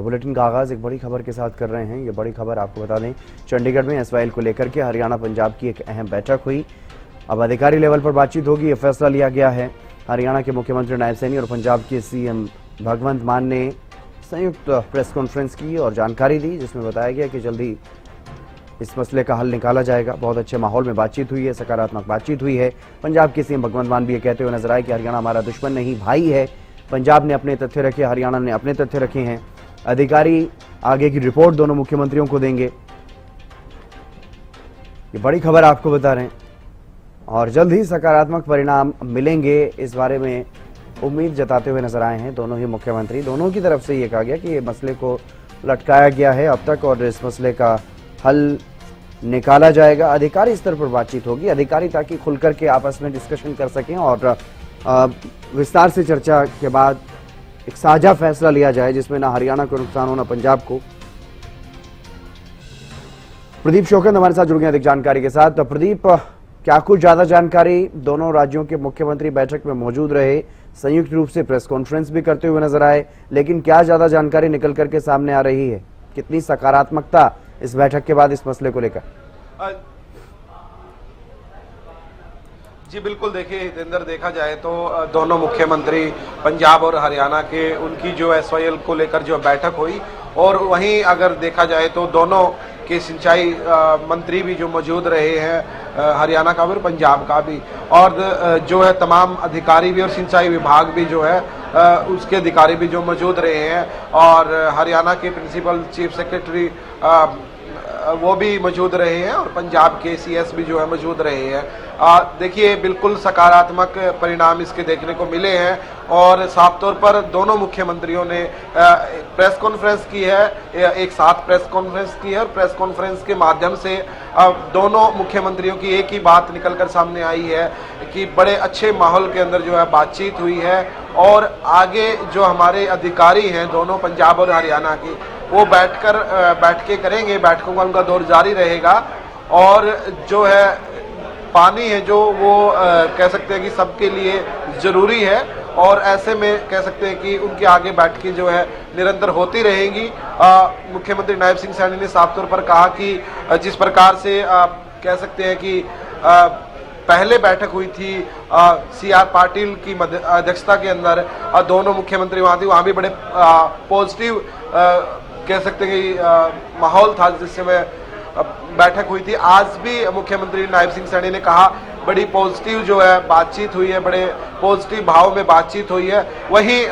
Bulletin का आगाज एक बड़ी खबर के साथ कर रहे हैं। ये बड़ी खबर आपको बता दें, चंडीगढ़ में एसवाईएल को लेकर के हरियाणा पंजाब की एक अहम बैठक हुई। अब अधिकारी लेवल पर बातचीत होगी, ये फैसला लिया गया है। हरियाणा के मुख्यमंत्री नायब सैनी और पंजाब के सीएम भगवंत मान ने संयुक्त प्रेस कॉन्फ्रेंस की और जानकारी दी, जिसमें बताया गया कि जल्दी इस मसले का हल निकाला जाएगा। बहुत अच्छे माहौल में बातचीत हुई है, सकारात्मक बातचीत हुई है। पंजाब के सीएम भगवंत मान भी ये कहते हुए नजर आए कि हरियाणा हमारा दुश्मन नहीं, भाई है। पंजाब ने अपने तथ्य रखे, हरियाणा ने अपने तथ्य रखे हैं। अधिकारी आगे की रिपोर्ट दोनों मुख्यमंत्रियों को देंगे। ये बड़ी खबर आपको बता रहे हैं और जल्द ही सकारात्मक परिणाम मिलेंगे, इस बारे में उम्मीद जताते हुए नजर आए हैं दोनों ही मुख्यमंत्री। दोनों की तरफ से ये कहा गया कि ये मसले को लटकाया गया है अब तक और इस मसले का हल निकाला जाएगा। अधिकारी स्तर पर बातचीत होगी, अधिकारी ताकि खुलकर के आपस में डिस्कशन कर सकें और विस्तार से चर्चा के बाद एक साझा फैसला लिया जाए, जिसमें ना हरियाणा को नुकसान हो ना पंजाब को। प्रदीप शोकंद हमारे साथ जुड़ गए अधिक जानकारी के साथ। तो प्रदीप, क्या कुछ ज्यादा जानकारी? दोनों राज्यों के मुख्यमंत्री बैठक में मौजूद रहे, संयुक्त रूप से प्रेस कॉन्फ्रेंस भी करते हुए नजर आए, लेकिन क्या ज्यादा जानकारी निकल करके सामने आ रही है? कितनी सकारात्मकता इस बैठक के बाद इस मसले को लेकर? जी बिल्कुल, देखिए हितेंद्र, देखा जाए तो दोनों मुख्यमंत्री पंजाब और हरियाणा के उनकी जो एसवाईएल को लेकर जो बैठक हुई, और वहीं अगर देखा जाए तो दोनों के सिंचाई मंत्री भी जो मौजूद रहे हैं, हरियाणा का भी और पंजाब का भी, और जो है तमाम अधिकारी भी और सिंचाई विभाग भी जो है उसके अधिकारी भी जो मौजूद रहे हैं, और हरियाणा के प्रिंसिपल चीफ सेक्रेटरी वो भी मौजूद रहे हैं, और पंजाब के सीएस भी जो है मौजूद रहे हैं। देखिए बिल्कुल सकारात्मक परिणाम इसके देखने को मिले हैं, और साफ तौर पर दोनों मुख्यमंत्रियों ने प्रेस कॉन्फ्रेंस की है, एक साथ प्रेस कॉन्फ्रेंस की है, और प्रेस कॉन्फ्रेंस के माध्यम से दोनों मुख्यमंत्रियों की एक ही बात निकलकर सामने आई है कि बड़े अच्छे माहौल के अंदर जो है बातचीत हुई है, और आगे जो हमारे अधिकारी हैं दोनों पंजाब और हरियाणा की, वो बैठ के करेंगे, बैठकों का उनका दौर जारी रहेगा। और जो है पानी है जो वो कह सकते हैं कि सबके लिए ज़रूरी है, और ऐसे में कह सकते हैं कि उनके आगे बैठकें जो है निरंतर होती रहेंगी। मुख्यमंत्री नायब सिंह सैनी ने साफ तौर पर कहा कि जिस प्रकार से कह सकते हैं कि पहले बैठक हुई थी CR पाटिल की अध्यक्षता के अंदर, दोनों मुख्यमंत्री वहाँ थे, वहाँ भी बड़े पॉजिटिव कह सकते हैं कि माहौल था जिस समय बैठक हुई थी। आज भी मुख्यमंत्री नायब सिंह सैनी ने कहा बड़ी पॉजिटिव जो है बातचीत हुई है, बड़े पॉजिटिव भाव में बातचीत हुई है। वहीं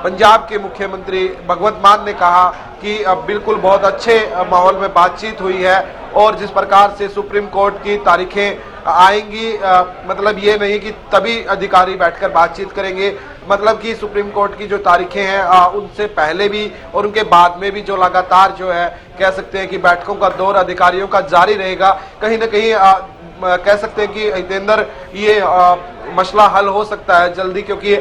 पंजाब के मुख्यमंत्री भगवंत मान ने कहा कि बिल्कुल बहुत अच्छे माहौल में बातचीत हुई है, और जिस प्रकार से सुप्रीम कोर्ट की तारीखें आएंगी, मतलब ये नहीं कि तभी अधिकारी बैठकर बातचीत करेंगे, मतलब कि सुप्रीम कोर्ट की जो तारीखें हैं उनसे पहले भी और उनके बाद में भी जो लगातार जो है कह सकते हैं कि बैठकों का दौर अधिकारियों का जारी रहेगा। कहीं ना कहीं कह सकते हैं कि हितेंद्र ये मसला हल हो सकता है जल्दी, क्योंकि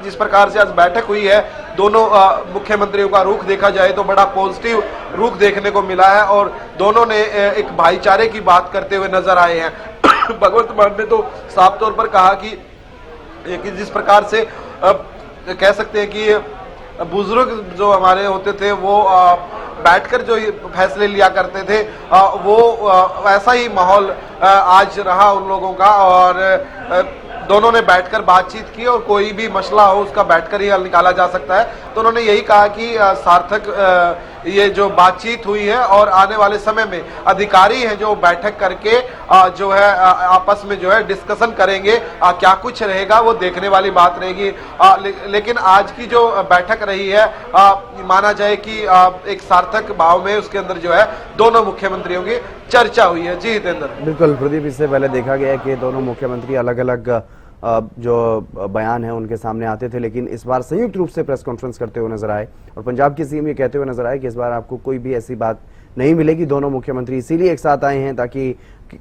जिस प्रकार से आज बैठक हुई है दोनों मुख्यमंत्रियों का रुख देखा जाए तो बड़ा पॉजिटिव रुख देखने को मिला है, और दोनों ने एक भाईचारे की बात करते हुए नजर आए हैं। भगवंत मान ने तो साफ तौर पर कहा कि जिस प्रकार से कह सकते हैं कि बुजुर्ग जो हमारे होते थे वो बैठकर जो फैसले लिया करते थे, वो ऐसा ही माहौल आज रहा उन लोगों का, और दोनों ने बैठकर बातचीत की, और कोई भी मसला हो उसका बैठकर ही हल निकाला जा सकता है। तो उन्होंने यही कहा कि सार्थक ये जो बातचीत हुई है, और आने वाले समय में अधिकारी हैं जो बैठक करके जो है आपस में जो है डिस्कशन करेंगे, क्या कुछ रहेगा वो देखने वाली बात रहेगी। लेकिन आज की जो बैठक रही है माना जाए कि एक सार्थक भाव में उसके अंदर जो है दोनों मुख्यमंत्रियों की चर्चा हुई है। जी हितेंद्र। बिल्कुल प्रदीप, इससे पहले देखा गया है कि दोनों मुख्यमंत्री अलग अलग जो बयान है उनके सामने आते थे, लेकिन इस बार संयुक्त रूप से प्रेस कॉन्फ्रेंस करते हुए नजर आए, और पंजाब के सीएम ये कहते हुए नजर आए कि इस बार आपको कोई भी ऐसी बात नहीं मिलेगी। दोनों मुख्यमंत्री इसीलिए एक साथ आए हैं ताकि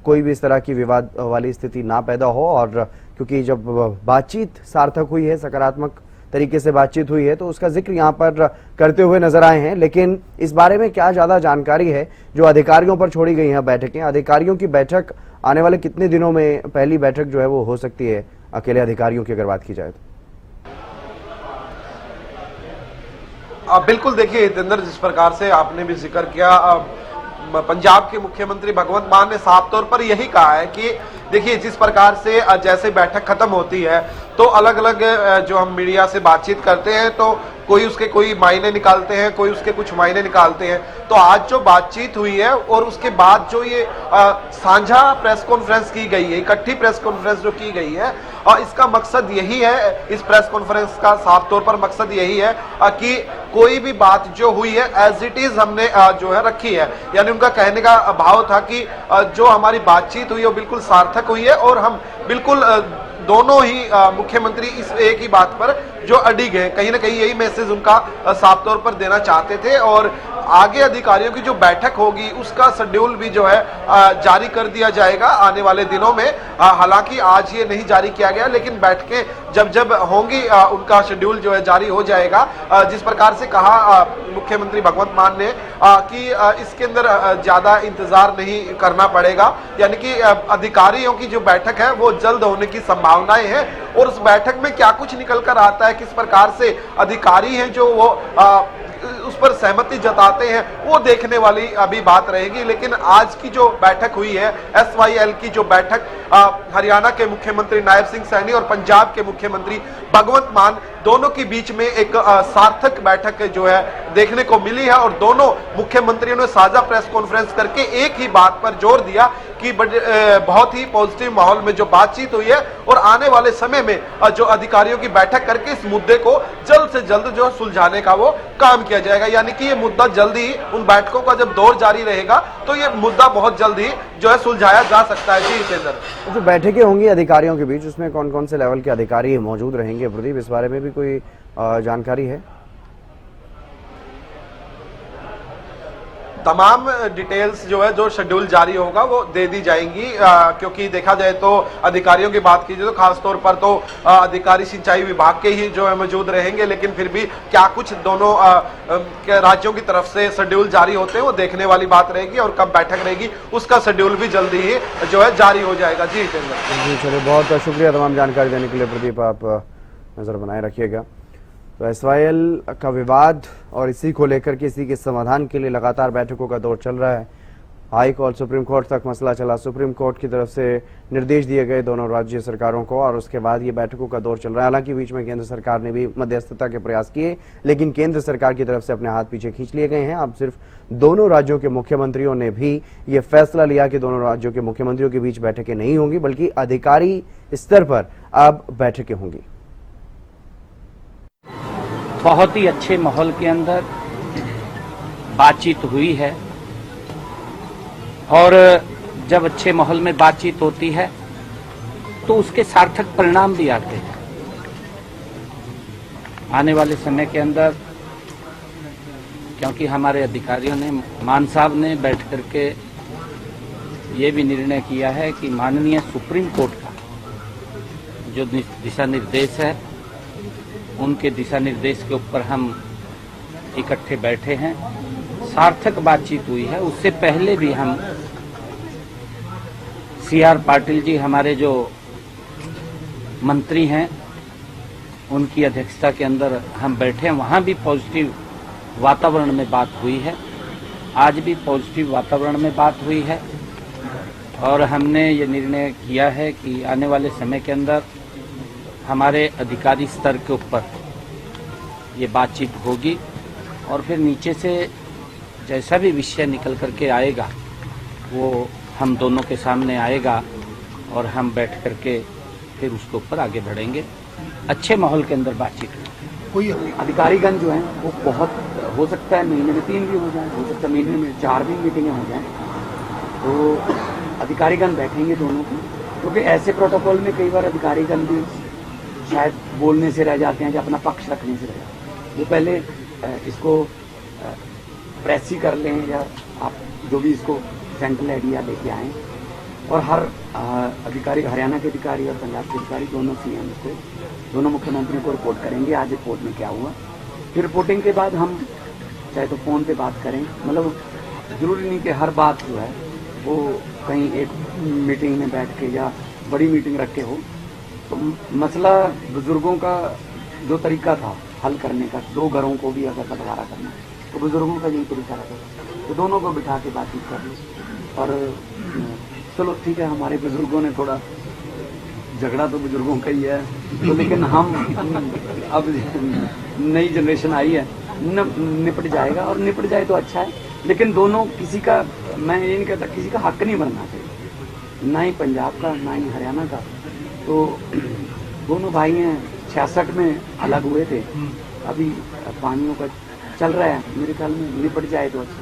कोई भी इस तरह की विवाद वाली स्थिति ना पैदा हो, और क्योंकि जब बातचीत सार्थक हुई है, सकारात्मक तरीके से बातचीत हुई है, तो उसका जिक्र यहाँ पर करते हुए नजर आए हैं। लेकिन इस बारे में क्या ज्यादा जानकारी है जो अधिकारियों पर छोड़ी गई हैं बैठकें? अधिकारियों की बैठक आने वाले कितने दिनों में पहली बैठक जो है वो हो सकती है अकेले अधिकारियों की अगर बात की जाए तो? बिल्कुल देखिए हितेंद्र, जिस प्रकार से आपने भी जिक्र किया, पंजाब के मुख्यमंत्री भगवंत मान ने साफ तौर पर यही कहा है कि देखिए जिस प्रकार से जैसे बैठक खत्म होती है तो अलग अलग जो हम मीडिया से बातचीत करते हैं तो कोई उसके कोई मायने निकालते हैं, कोई उसके कुछ मायने निकालते हैं। तो आज जो बातचीत हुई है और उसके बाद जो ये साझा प्रेस कॉन्फ्रेंस की गई है, इकट्ठी प्रेस कॉन्फ्रेंस जो की गई है, और इसका मकसद यही है, इस प्रेस कॉन्फ्रेंस का साफ तौर पर मकसद यही है कि कोई भी बात जो हुई है एज इट इज हमने जो है रखी है। यानी उनका कहने का भाव था कि जो हमारी बातचीत हुई है वो बिल्कुल सार्थक हुई है और हम बिल्कुल दोनों ही मुख्यमंत्री इस एक ही बात पर जो अडिग है, कहीं ना कहीं यही मैसेज उनका साफ तौर पर देना चाहते थे। और आगे अधिकारियों की जो बैठक होगी उसका शेड्यूल भी जो है जारी कर दिया जाएगा आने वाले दिनों में। हालांकि आज ये नहीं जारी किया गया, लेकिन बैठकें जब जब होंगी उनका शेड्यूल जो है जारी हो जाएगा। जिस प्रकार से कहा मुख्यमंत्री भगवंत मान ने कि इसके अंदर ज्यादा इंतजार नहीं करना पड़ेगा, यानी कि अधिकारियों की जो बैठक है वो जल्द होने की संभावनाएं हैं। और उस बैठक में क्या कुछ निकल कर आता है, किस प्रकार से अधिकारी हैं जो वो उस पर सहमति जताते हैं, वो देखने वाली अभी बात रहेगी। लेकिन आज की जो बैठक हुई है, SYL की जो बैठक हरियाणा के मुख्यमंत्री नायब सिंह सैनी और पंजाब के मुख्यमंत्री भगवंत मान दोनों के बीच में एक सार्थक बैठक जो है देखने को मिली है। और दोनों मुख्यमंत्रियों ने साझा प्रेस कॉन्फ्रेंस करके एक ही बात पर जोर दिया कि बहुत ही पॉजिटिव माहौल में जो बातचीत हुई है और आने वाले समय में जो अधिकारियों की बैठक करके इस मुद्दे को जल्द से जल्द जो सुलझाने का वो काम किया जाएगा। यानी कि ये मुद्दा जल्द ही, उन बैठकों का जब दौर जारी रहेगा तो ये मुद्दा बहुत जल्द ही जो है सुलझाया जा सकता है। जी हितेंद्र, जो बैठकें होंगी अधिकारियों के बीच, उसमें कौन कौन से लेवल के अधिकारी मौजूद रहेंगे प्रदीप, इस बारे में भी कोई जानकारी है? तमाम डिटेल्स जो है, जो शेड्यूल जारी होगा वो दे दी जाएंगी। क्योंकि देखा जाए तो अधिकारियों की बात कीजिए तो खासतौर पर तो अधिकारी सिंचाई विभाग के ही जो है मौजूद रहेंगे, लेकिन फिर भी क्या कुछ दोनों राज्यों की तरफ से शेड्यूल जारी होते हैं वो देखने वाली बात रहेगी। और कब बैठक रहेगी उसका शेड्यूल भी जल्दी ही जो है जारी हो जाएगा। जी हितेंद्र जी, चलिए बहुत शुक्रिया तमाम जानकारी देने के लिए प्रदीप, आप नजर बनाए रखिएगा। तो SYL का विवाद और इसी को लेकर के इसी के समाधान के लिए लगातार बैठकों का दौर चल रहा है। हाई कोर्ट, सुप्रीम कोर्ट तक मसला चला, सुप्रीम कोर्ट की तरफ से निर्देश दिए गए दोनों राज्य सरकारों को और उसके बाद ये बैठकों का दौर चल रहा है। हालांकि बीच में केंद्र सरकार ने भी मध्यस्थता के प्रयास किए, लेकिन केंद्र सरकार की तरफ से अपने हाथ पीछे खींच लिए गए हैं। अब सिर्फ दोनों राज्यों के मुख्यमंत्रियों ने भी ये फैसला लिया कि दोनों राज्यों के मुख्यमंत्रियों के बीच बैठकें नहीं होंगी, बल्कि अधिकारी स्तर पर अब बैठकें होंगी। बहुत ही अच्छे माहौल के अंदर बातचीत हुई है और जब अच्छे माहौल में बातचीत होती है तो उसके सार्थक परिणाम भी आते हैं। आने वाले समय के अंदर क्योंकि हमारे अधिकारियों ने, मान साहब ने बैठ करके ये भी निर्णय किया है कि माननीय सुप्रीम कोर्ट का जो दिशा निर्देश है उनके दिशा निर्देश के ऊपर हम इकट्ठे बैठे हैं। सार्थक बातचीत हुई है। उससे पहले भी हम CR पाटिल जी, हमारे जो मंत्री हैं, उनकी अध्यक्षता के अंदर हम बैठे हैं। वहाँ भी पॉजिटिव वातावरण में बात हुई है। आज भी पॉजिटिव वातावरण में बात हुई है और हमने ये निर्णय किया है कि आने वाले समय के अंदर हमारे अधिकारी स्तर के ऊपर ये बातचीत होगी और फिर नीचे से जैसा भी विषय निकल करके आएगा वो हम दोनों के सामने आएगा और हम बैठ करके फिर उसके ऊपर आगे बढ़ेंगे। अच्छे माहौल के अंदर बातचीत होगी। कोई अधिकारीगण जो हैं वो बहुत हो सकता है महीने में 3 भी हो जाए, हो सकता है महीने में 4 भी मीटिंगें हो जाएं, तो अधिकारीगण बैठेंगे दोनों की। क्योंकि ऐसे प्रोटोकॉल में कई बार अधिकारीगण भी शायद बोलने से रह जाते हैं या अपना पक्ष रखने से रह जाते हैं। वो पहले इसको प्रेस ही कर लें या आप जो भी इसको सेंट्रल आइडिया लेके आएँ। और हर अधिकारी, हरियाणा के अधिकारी और पंजाब के अधिकारी दोनों CM को, दोनों मुख्यमंत्रियों को रिपोर्ट करेंगे आज रिपोर्ट में क्या हुआ। फिर रिपोर्टिंग के बाद हम चाहे तो फ़ोन पे बात करें, मतलब ज़रूरी नहीं कि हर बात जो है वो कहीं एक मीटिंग में बैठ के या बड़ी मीटिंग रख के हो। तो मसला बुजुर्गों का जो तरीका था हल करने का, 2 घरों को भी अगर बंटवारा करना है तो बुजुर्गों का यही तरीका रहेगा, तो दोनों को बिठा के बातचीत कर लो। और चलो ठीक है, हमारे बुजुर्गों ने थोड़ा, झगड़ा तो बुजुर्गों का ही है, तो लेकिन हम अब नई जनरेशन आई है, निपट जाएगा, और निपट जाए तो अच्छा है। लेकिन दोनों, किसी का, मैं ये नहीं कहता किसी का हक नहीं बनना चाहिए, ना ही पंजाब का ना ही हरियाणा का। तो दोनों भाई हैं, 66 में अलग हुए थे, अभी पानियों का चल रहा है, मेरे ख्याल में निपट जाए तो अच्छा।